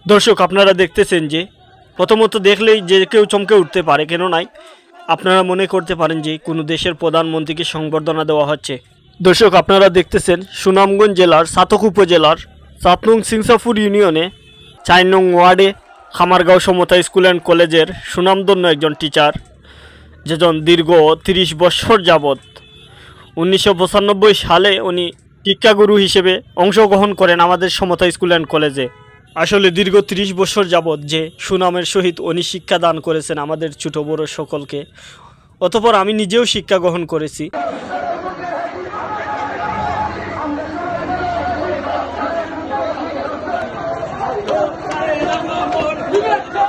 দর্শক আপনারা দেখতেছেন যে প্রথমত দেখলেই যে কেউ চমকে উঠতে পারে, কেন নাই আপনারা মনে করতে পারেন যে কোনো দেশের প্রধানমন্ত্রীকে সংবর্ধনা দেওয়া হচ্ছে। দর্শক আপনারা দেখতেছেন সুনামগঞ্জ জেলার সাতক উপজেলার ৭ নং সিংসাপুর ইউনিয়নে ৪ নং ওয়ার্ডে খামারগাঁও সমতা স্কুল অ্যান্ড কলেজের সুনামধন্য একজন টিচার, যেজন দীর্ঘ ৩০ বছর যাবৎ ১৯৯৫ সালে উনি শিক্ষাগুরু হিসেবে অংশগ্রহণ করেন আমাদের সমতা স্কুল অ্যান্ড কলেজে। আসলে দীর্ঘ ৩০ বছর যাবৎ যে সুনামের সহিত উনি শিক্ষা দান করেছেন আমাদের ছোট বড় সকলকে, অতঃপর আমি নিজেও শিক্ষা গ্রহণ করেছি।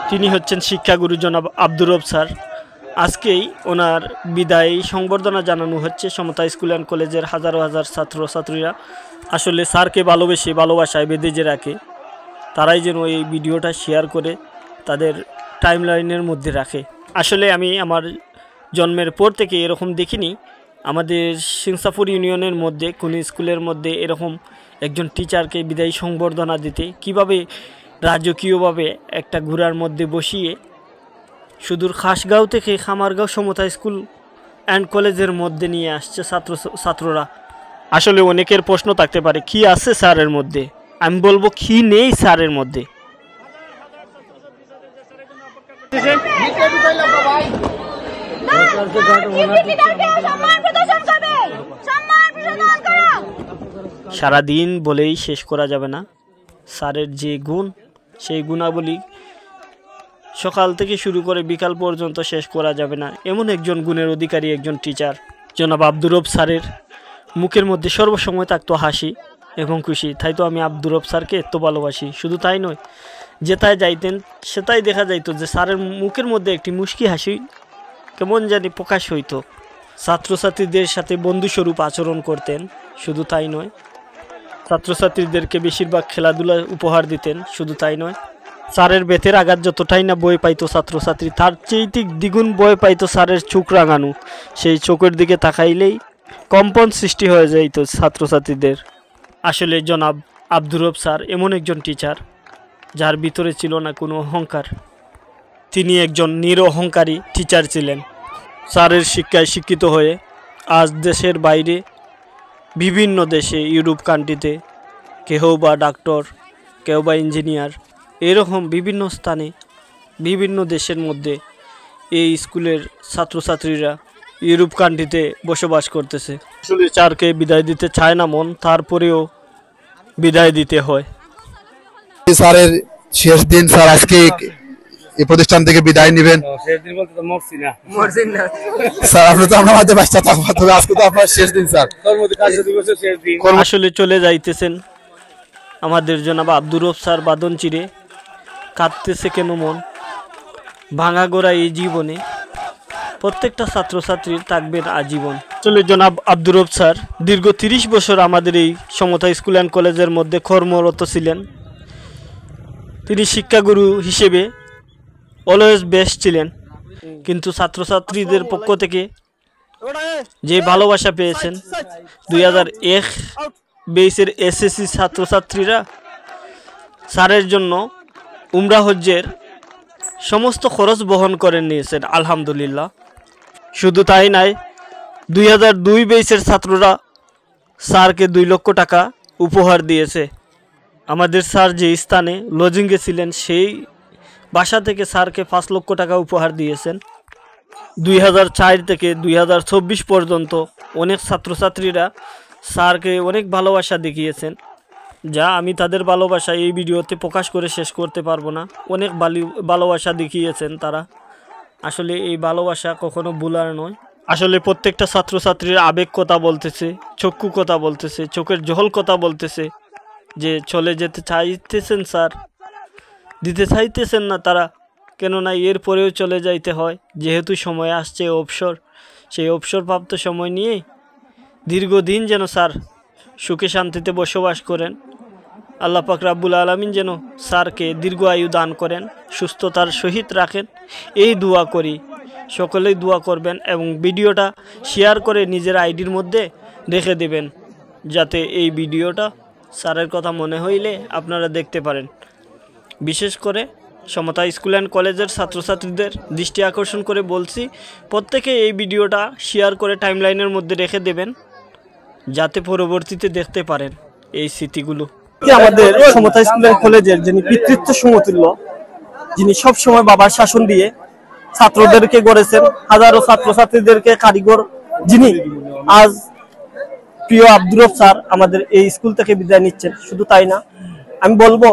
তিনি হচ্ছেন শিক্ষাগুরু জনাব আব্দুর রব স্যার। আজকেই ওনার বিদায়ী সংবর্ধনা জানানো হচ্ছে সমতা স্কুল অ্যান্ড কলেজের হাজার হাজার ছাত্রছাত্রীরা। আসলে স্যারকে ভালোবেসে ভালোবাসায় বেঁধে যে রাখে, তারাই যেন এই ভিডিওটা শেয়ার করে তাদের টাইমলাইনের মধ্যে রাখে। আসলে আমি আমার জন্মের পর থেকে এরকম দেখিনি আমাদের সিংসাপুর ইউনিয়নের মধ্যে কোনো স্কুলের মধ্যে এরকম একজন টিচারকে বিদায়ী সংবর্ধনা দিতে, কিভাবে রাজকীয়ভাবে একটা ঘোড়ার মধ্যে বসিয়ে সুদূর খাসগাঁও থেকে খামারগাঁও সমতা স্কুল অ্যান্ড কলেজের মধ্যে নিয়ে আসছে ছাত্ররা। আসলে অনেকের প্রশ্ন থাকতে পারে কি আছে স্যারের মধ্যে, আমি বলবো কি নেই স্যারের মধ্যে। সারাদিন বলেই শেষ করা যাবে না স্যারের যে গুণ, সেই গুণাবলী সকাল থেকে শুরু করে বিকাল পর্যন্ত শেষ করা যাবে না। এমন একজন গুণের অধিকারী একজন টিচার জনাব আব্দুর রব স্যারের মুখের মধ্যে সর্বসময় থাকতো হাসি এবং খুশি। তাই তো আমি আব্দুর রব স্যারকে এত ভালোবাসি। শুধু তাই নয়, যেটায় যাইতেন সেটাই দেখা যাইতো যে স্যারের মুখের মধ্যে একটি মুশকি হাসি কেমন জানি প্রকাশ হইতো। ছাত্রছাত্রীদের সাথে বন্ধুস্বরূপ আচরণ করতেন। শুধু তাই নয়, ছাত্রছাত্রীদেরকে বেশিরভাগ খেলাধুলা উপহার দিতেন। শুধু তাই নয়, স্যারের বেতের আঘাত যতটাই না বই পাইতো ছাত্রছাত্রী, তার চেয়ে দ্বিগুণ বই পাইতো স্যারের চোখ রাঙানো। সেই চোখের দিকে তাকাইলেই কম্পন সৃষ্টি হয়ে যাইতো ছাত্রছাত্রীদের। আসলে জনাব আব্দুর রব স্যার এমন একজন টিচার যার ভিতরে ছিল না কোনো অহংকার। তিনি একজন নিরঅহংকারী টিচার ছিলেন। স্যারের শিক্ষায় শিক্ষিত হয়ে আজ দেশের বাইরে বিভিন্ন দেশে, ইউরোপ কান্ট্রিতে কেউ বা ডাক্তার, কেউ বা ইঞ্জিনিয়ার, এরকম বিভিন্ন স্থানে বিভিন্ন দেশের মধ্যে এই স্কুলের ছাত্রছাত্রীরা ইউরোপ কান্ট্রিতে বসবাস করতেছে। আসলে স্যারকে বিদায় দিতে চায় না মন, তারপরেও বিদায় দিতে হয়। স্যারের শেষ দিন, স্যার আজকে এই প্রতিষ্ঠান থেকে বিদায় নেবেন। স্যার আপনি তো আমরা মাঝে বাচ্চা থাকবো, তবে আজকে তো আপনার শেষ দিন স্যার। আসলে চলে যাইতেছেন আমাদের জনাব আব্দুর রব স্যার বাদন চিরে। কাঁদতেছে কেন মন, ভাঙা গোড়া এই জীবনে প্রত্যেকটা ছাত্রছাত্রীর থাকবেন আজীবন। আসলে জনাব আব্দুর রব স্যার দীর্ঘ ৩০ বছর আমাদের এই সমতা স্কুল অ্যান্ড কলেজের মধ্যে কর্মরত ছিলেন। তিনি শিক্ষাগুরু হিসেবে অলওয়েজ বেস্ট ছিলেন, কিন্তু ছাত্রছাত্রীদের পক্ষ থেকে যে ভালোবাসা পেয়েছেন ২০০১ বেসের এসএসসি ছাত্রছাত্রীরা স্যারের জন্য উমরা হজ্জের সমস্ত খরচ বহন করে নিয়েছেন, আলহামদুলিল্লাহ। শুধু তাই নয়, ২০০২ বেসের ছাত্ররা স্যারকে ২ লক্ষ টাকা উপহার দিয়েছে। আমাদের স্যার যে স্থানে লজিংয়ে ছিলেন সেই বাসা থেকে স্যারকে ৫ লক্ষ টাকা উপহার দিয়েছেন। ২০০৪ থেকে ২০২৪ পর্যন্ত অনেক ছাত্রছাত্রীরা স্যারকে অনেক ভালোবাসা দেখিয়েছেন, যা আমি তাদের ভালোবাসা এই ভিডিওতে প্রকাশ করে শেষ করতে পারবো না। অনেক ভালোবাসা দেখিয়েছেন তারা। আসলে এই ভালোবাসা কখনো ভুলার নয়। আসলে প্রত্যেকটা ছাত্রছাত্রীর আবেগ কথা বলতেছে, চক্ষু কথা বলতেছে, চোখের জল কথা বলতেছে যে চলে যেতে চাইতেছেন স্যার, দিতে চাইতেছেন না তারা, কেননা এর পরেও চলে যাইতে হয়। যেহেতু সময় আসছে অবসর, সেই অবসরপ্রাপ্ত সময় নিয়ে দীর্ঘদিন যেন স্যার সুখে শান্তিতে বসবাস করেন। আল্লাহ পাক রাব্বুল আলামিন যেন স্যারকে দীর্ঘ আয়ু দান করেন, সুস্থতার সহিত রাখেন, এই দোয়া করি। সকলেই দোয়া করবেন এবং ভিডিওটা শেয়ার করে নিজের আইডির মধ্যে রেখে দেবেন, যাতে এই ভিডিওটা স্যারের কথা মনে হইলে আপনারা দেখতে পারেন। বিশেষ করে সমতা স্কুল অ্যান্ড কলেজের ছাত্রছাত্রীদের দৃষ্টি আকর্ষণ করে বলছি, প্রত্যেকে এই ভিডিওটা শেয়ার করে টাইমলাইনের মধ্যে রেখে দেবেন, যাতে পরবর্তীতে দেখতে পারেন এই স্মৃতিগুলো। আমাদের সমতা স্কুল অ্যান্ড কলেজের যিনি পিতৃত্ব সমতুল্য, যিনি সবসময় বাবার শাসন দিয়ে ছাত্রদেরকে গড়েছেন, হাজারো ছাত্রছাত্রীদেরকে কারিগর, যিনি আজ প্রিয় আব্দুর রব স্যার আমাদের এই স্কুল থেকে বিদায় নিচ্ছেন। শুধু তাই না, আমি বলবো